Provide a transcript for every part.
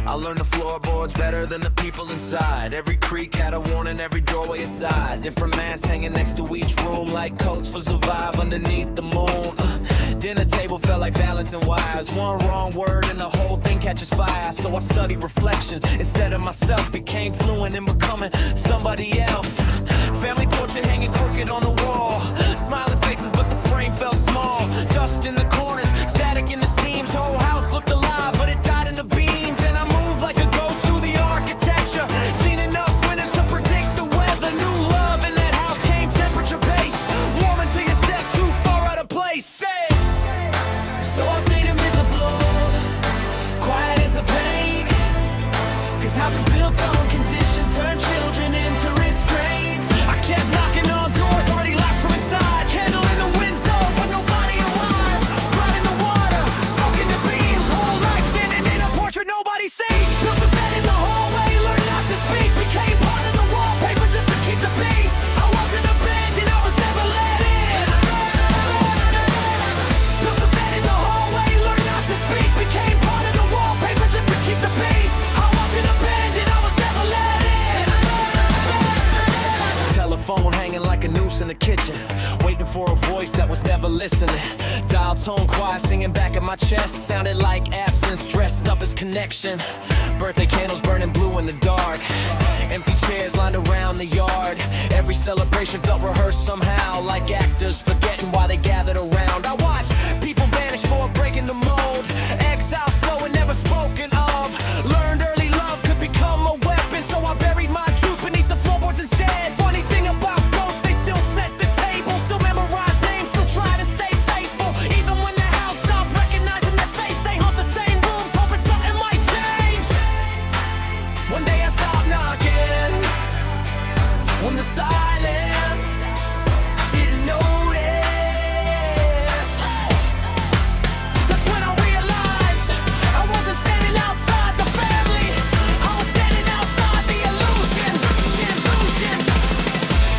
I learned the floorboards better than the people inside. Every creak had a warning, every doorway a side. Different masks hanging next to each room, like coats for survive underneath the moon. Dinner table felt like balancing wires. One wrong word and the whole thing catches fire. So I studied reflections instead of myself. Became fluent in becoming somebody else. Family portrait hanging crooked on the wall. Smiling faces but the frame felt small. Dust in the corners, static in the seams. Whole house looked alive but it died in the beams. And I moved like a ghost through the architecture. Seen enough winters to predict the weather. New love in that house came temperature based. Warm until you step too far out of place. So I stayed invisible, quiet as the pain. Cause houses built on condition turn children into restraints. I kept knocking on doors already locked from inside. Candle in the window but nobody alive. Blood in the water, smoke in the beams. Whole life standing in a portrait nobody sees. Built a bed in the hallway, learned not to speak. Became part of the wallpaper just to keep the peace. I wasn't abandoned, I was never let in. Built a bed in the hallway, learned not to speak. Became part of the wallpaper just to keep the peace. I wasn't abandoned, I was never let in. Telephone hanging like a noose in the kitchen, waiting for a voice that was never listening. Dial tone quiet, singing back at my chest. Sounded like absence, dressed up as connection. Birthday candles burning blue in the dark. Empty chairs lined around the yard. Every celebration felt rehearsed somehow, like actors forgetting why they gathered around. I watched people vanish for breaking the mold. Exile slow and never spoken of. Learned early love could become a weapon, so I buried my truth beneath the floorboards instead. Funny thing about ghosts, they still set the table. Still memorize names, still try to stay faithful. Even when the house stopped recognizing their face, they haunt the same rooms, hoping something might change. One day I stopped knocking, when the silence didn't notice. That's when I realized I wasn't standing outside the family, I was standing outside the illusion.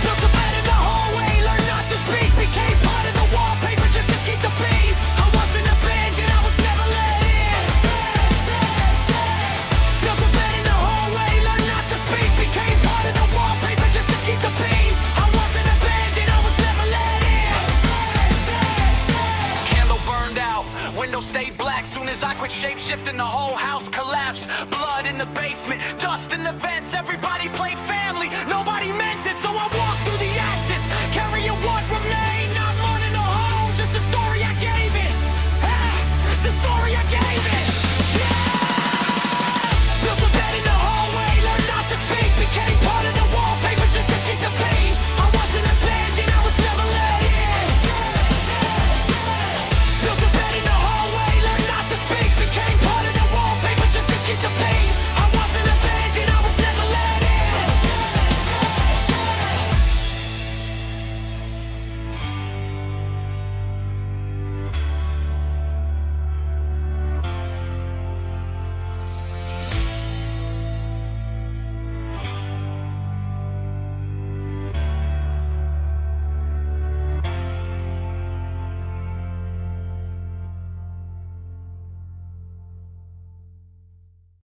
Built a bed in the hallway, learned not to speak. Became part of the wallpaper just to keep the peace. I wasn't abandoned, I was never let in. Built a bed in the hallway, learned not to speak. Became part of the wallpaper just to keep the peace. I wasn't abandoned, I was never let in. Candle burned out, windows stayed black. Soon as I quit shape-shifting, the whole house collapsed. Blood in the basement, dust in the vents. Everybody played family, nobody meant it.